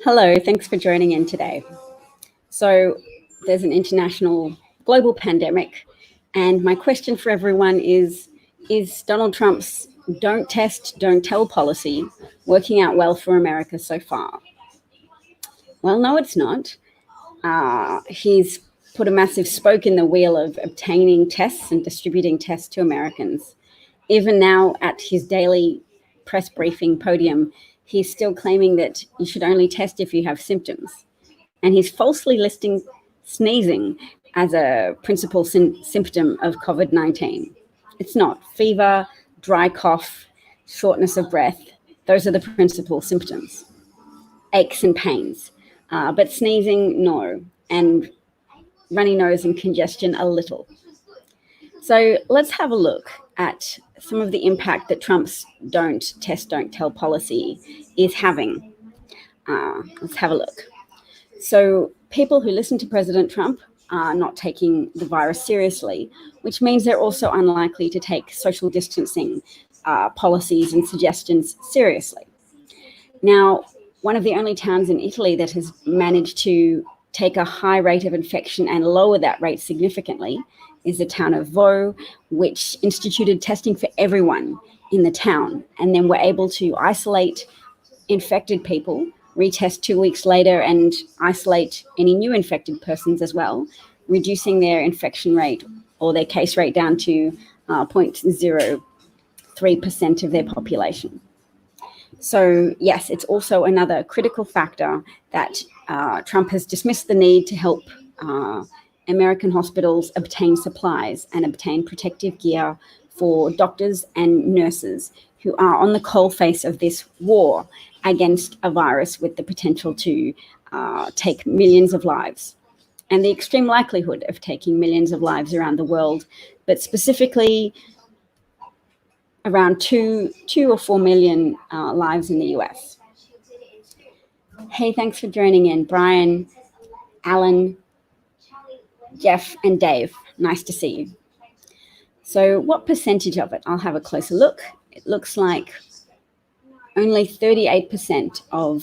Hello, thanks for joining in today. So there's an international global pandemic, and my question for everyone is Donald Trump's don't test, don't tell policy working out well for America so far? Well, no, it's not. He's put a massive spoke in the wheel of obtaining tests and distributing tests to Americans. Even now at his daily press briefing podium, he's still claiming that you should only test if you have symptoms. And he's falsely listing sneezing as a principal symptom of COVID-19. It's not. Fever, dry cough, shortness of breath, those are the principal symptoms. Aches and pains, but sneezing, no. And runny nose and congestion, a little. So let's have a look at some of the impact that Trump's don't test, don't tell policy is having. Let's have a look. So people who listen to President Trump are not taking the virus seriously, which means they're also unlikely to take social distancing policies and suggestions seriously. Now, one of the only towns in Italy that has managed to take a high rate of infection and lower that rate significantly is the town of Vo, which instituted testing for everyone in the town, and then were able to isolate infected people, retest 2 weeks later, and isolate any new infected persons as well, reducing their infection rate or their case rate down to 0.03% of their population. So yes, it's also another critical factor that Trump has dismissed the need to help American hospitals obtain supplies and obtain protective gear for doctors and nurses who are on the coalface of this war against a virus with the potential to take millions of lives and the extreme likelihood of taking millions of lives around the world, but specifically around 2 or 4 million lives in the US. Hey, thanks for joining in, Brian, Alan, Jeff, and Dave. Nice to see you. So what percentage of it? I'll have a closer look. It looks like only 38% of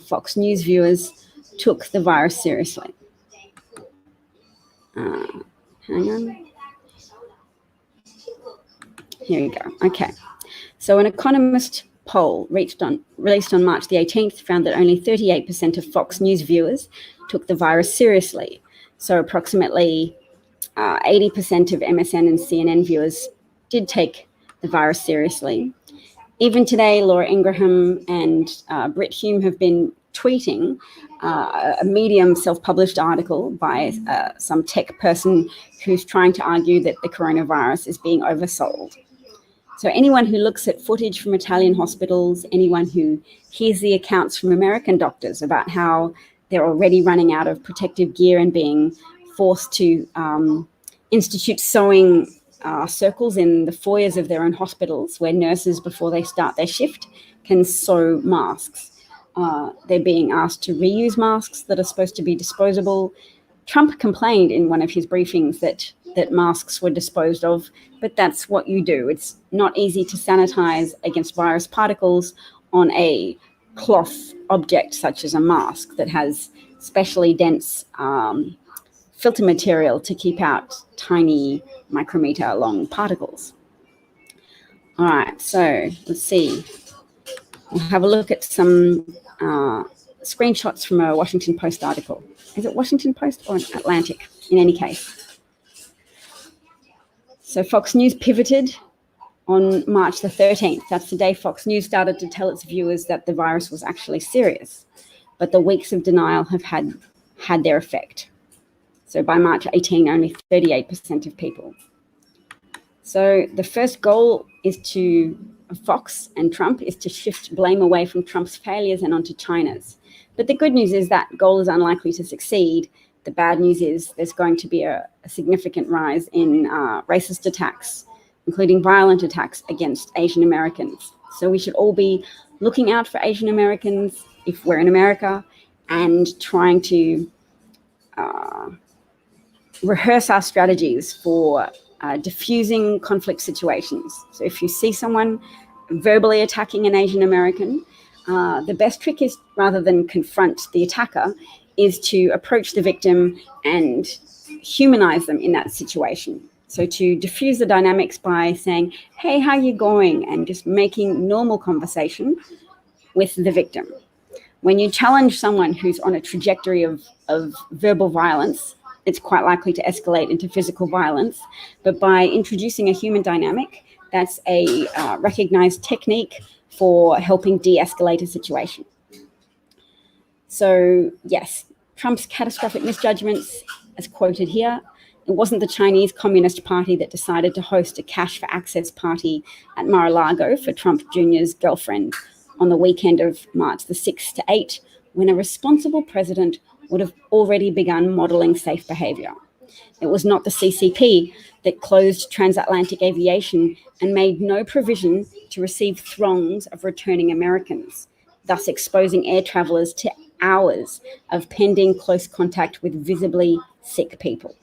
Fox News viewers took the virus seriously. Hang on. Here we go. Okay. So an Economist poll released on March the 18th found that only 38% of Fox News viewers took the virus seriously. So approximately 80% of MSN and CNN viewers did take the virus seriously. Even today, Laura Ingraham and Brit Hume have been tweeting a Medium self-published article by some tech person who's trying to argue that the coronavirus is being oversold. So anyone who looks at footage from Italian hospitals, anyone who hears the accounts from American doctors about how they're already running out of protective gear and being forced to institute sewing circles in the foyers of their own hospitals where nurses, before they start their shift, can sew masks. They're being asked to reuse masks that are supposed to be disposable. Trump complained in one of his briefings that masks were disposed of, but that's what you do. It's not easy to sanitize against virus particles on a cloth object such as a mask that has specially dense filter material to keep out tiny micrometer long particles. All right, so let's see. We'll have a look at some screenshots from a Washington Post article. Is it Washington Post or Atlantic? In any case. So Fox News pivoted on March the 13th. That's the day Fox News started to tell its viewers that the virus was actually serious. But the weeks of denial have had their effect. So by March 18, only 38% of people. So the first goal is Fox and Trump is to shift blame away from Trump's failures and onto China's. But the good news is that goal is unlikely to succeed. The bad news is there's going to be a significant rise in racist attacks, including violent attacks against Asian Americans. So we should all be looking out for Asian Americans if we're in America and trying to rehearse our strategies for diffusing conflict situations. So if you see someone verbally attacking an Asian American, the best trick is, rather than confront the attacker, is to approach the victim and humanize them in that situation. So to diffuse the dynamics by saying, hey, how you going? And just making normal conversation with the victim. When you challenge someone who's on a trajectory of verbal violence, it's quite likely to escalate into physical violence. But by introducing a human dynamic, that's a recognized technique for helping de-escalate a situation. So yes, Trump's catastrophic misjudgments, as quoted here, it wasn't the Chinese Communist Party that decided to host a cash for access party at Mar-a-Lago for Trump Jr.'s girlfriend on the weekend of March the 6th to 8th, when a responsible president would have already begun modeling safe behavior. It was not the CCP that closed transatlantic aviation and made no provision to receive throngs of returning Americans, thus exposing air travelers to hours of pending close contact with visibly sick people.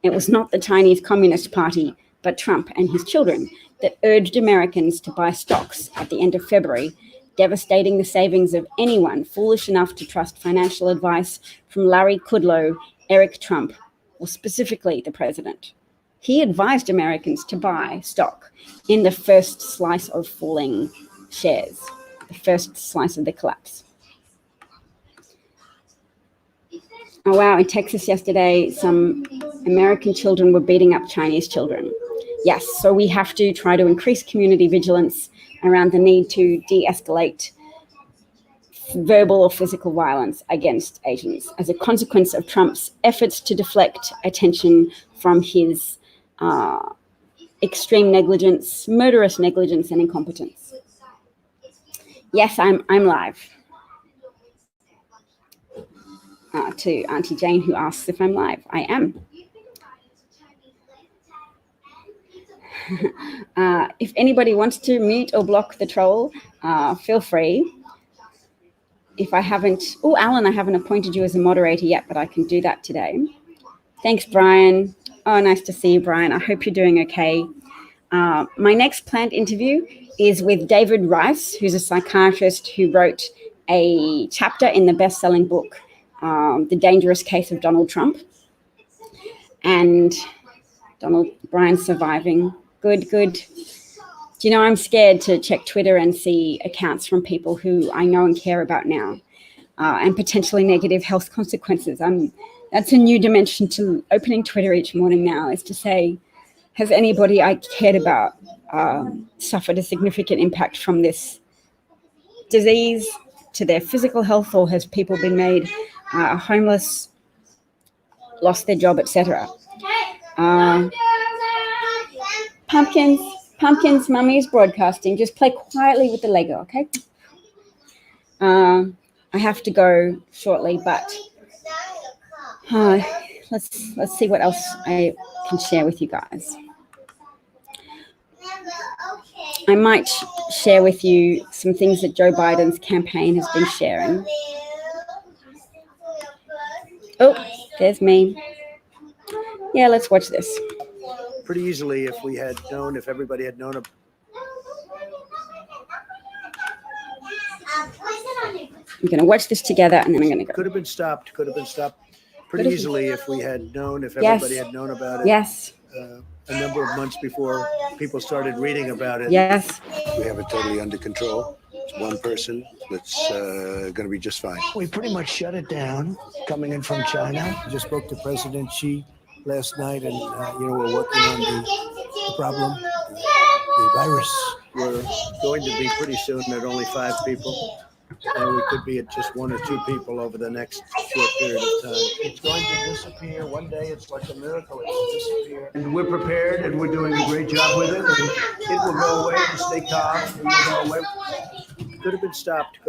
It was not the Chinese Communist Party, but Trump and his children that urged Americans to buy stocks at the end of February, devastating the savings of anyone foolish enough to trust financial advice from Larry Kudlow, Eric Trump, or specifically the president. He advised Americans to buy stock in the first slice of falling shares, the first slice of the collapse. Oh, wow, in Texas yesterday, some American children were beating up Chinese children. Yes, so we have to try to increase community vigilance around the need to de-escalate verbal or physical violence against Asians as a consequence of Trump's efforts to deflect attention from his extreme negligence, murderous negligence and incompetence. Yes, I'm live. To Auntie Jane, who asks if I'm live. I am. If anybody wants to mute or block the troll, feel free. If I haven't, Alan, I haven't appointed you as a moderator yet, but I can do that today. Thanks, Brian. Oh, nice to see you, Brian. I hope you're doing okay. My next planned interview is with David Rice, who's a psychiatrist who wrote a chapter in the best-selling book, The Dangerous Case of Donald Trump. And Brian's surviving. Good. Do you know, I'm scared to check Twitter and see accounts from people who I know and care about now, and potentially negative health consequences. That's a new dimension to opening Twitter each morning now, is to say, has anybody I cared about suffered a significant impact from this disease to their physical health, or has people been made homeless, lost their job, etc.? Pumpkins, Mummy's broadcasting. Just play quietly with the Lego, okay? I have to go shortly, but let's see what else I can share with you guys. I might share with you some things that Joe Biden's campaign has been sharing. Oh, there's me. Yeah, let's watch this. Pretty easily if everybody had known. I'm going to watch this together and then I'm going to go. Could have been stopped pretty easily if everybody had known about it. Yes. A number of months before people started reading about it. Yes. We have it totally under control. It's one person that's going to be just fine. We pretty much shut it down coming in from China. I just spoke to President Xi last night, and we're working on the problem, the virus. We're going to be pretty soon at only 5 people, and we could be at just 1 or 2 people over the next short period of time. It's going to disappear one day. It's like a miracle. It will disappear, and we're prepared, and we're doing a great job with it. And it will go away. And stay calm. It will go away. Could have been stopped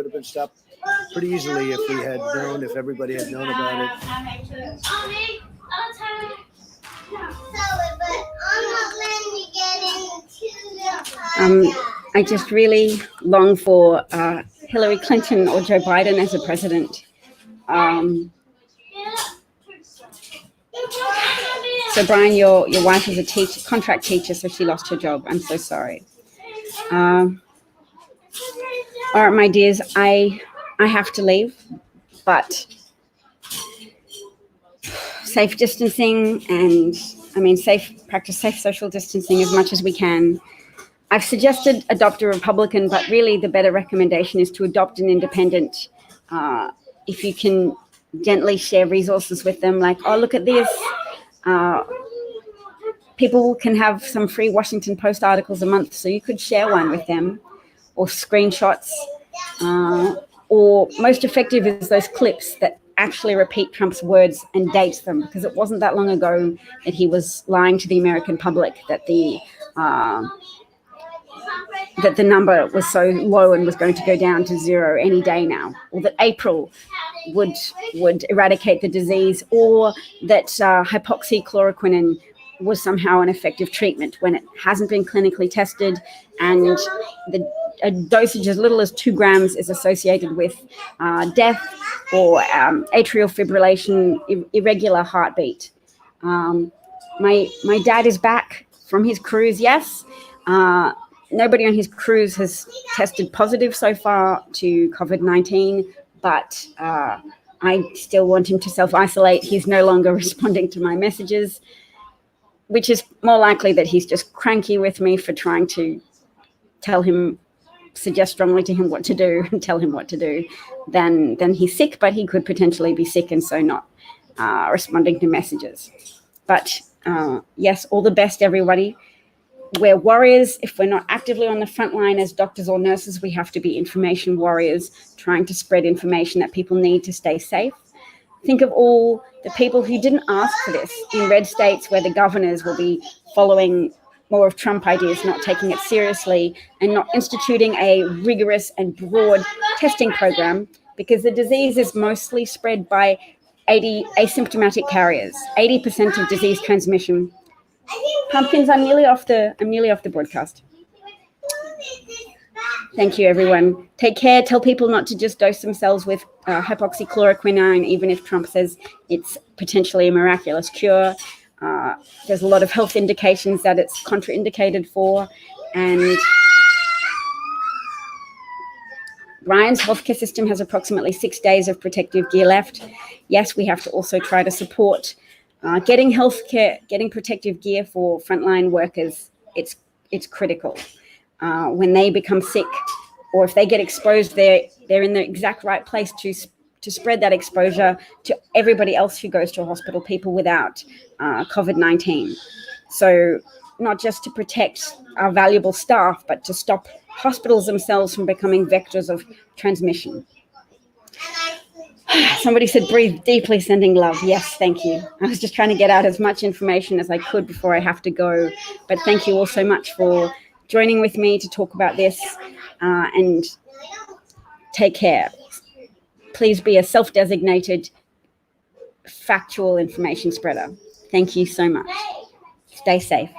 pretty easily if everybody had known about it. I just really long for Hillary Clinton or Joe Biden as a president. So Brian, your wife is a contract teacher, so she lost her job. I'm so sorry. All right, my dears, I have to leave, but safe distancing and practice safe social distancing as much as we can. I've suggested adopt a Republican, but really the better recommendation is to adopt an independent. If you can gently share resources with them, like, oh, look at this. People can have some free Washington Post articles a month, so you could share one with them, or screenshots. Or most effective is those clips that actually repeat Trump's words and date them, because it wasn't that long ago that he was lying to the American public that the number was so low and was going to go down to 0 any day now, or that April would eradicate the disease, or that hydroxychloroquine was somehow an effective treatment when it hasn't been clinically tested, and a dosage as little as 2 grams is associated with death or atrial fibrillation, irregular heartbeat. My dad is back from his cruise, yes. Nobody on his cruise has tested positive so far to COVID-19, but I still want him to self-isolate. He's no longer responding to my messages, which is more likely that he's just cranky with me for trying to suggest strongly to him what to do and tell him what to do, than he's sick, but he could potentially be sick and so not responding to messages. But yes, all the best, everybody. We're warriors. If we're not actively on the front line as doctors or nurses, we have to be information warriors, trying to spread information that people need to stay safe. Think of all the people who didn't ask for this in red states where the governors will be following more of Trump ideas, not taking it seriously, and not instituting a rigorous and broad testing program, because the disease is mostly spread by asymptomatic carriers. 80% of disease transmission. Pumpkins, I'm nearly off the broadcast. Thank you, everyone. Take care. Tell people not to just dose themselves with hydroxychloroquine, even if Trump says it's potentially a miraculous cure. There's a lot of health indications that it's contraindicated for. And Ryan's healthcare system has approximately 6 days of protective gear left. Yes, we have to also try to support getting healthcare, getting protective gear for frontline workers. It's critical. When they become sick, or if they get exposed, they're in the exact right place to spread that exposure to everybody else who goes to a hospital, people without COVID-19. So not just to protect our valuable staff, but to stop hospitals themselves from becoming vectors of transmission. Somebody said, breathe deeply, sending love. Yes, thank you. I was just trying to get out as much information as I could before I have to go. But thank you all so much for joining with me to talk about this, and take care. Please be a self-designated factual information spreader. Thank you so much. Stay safe.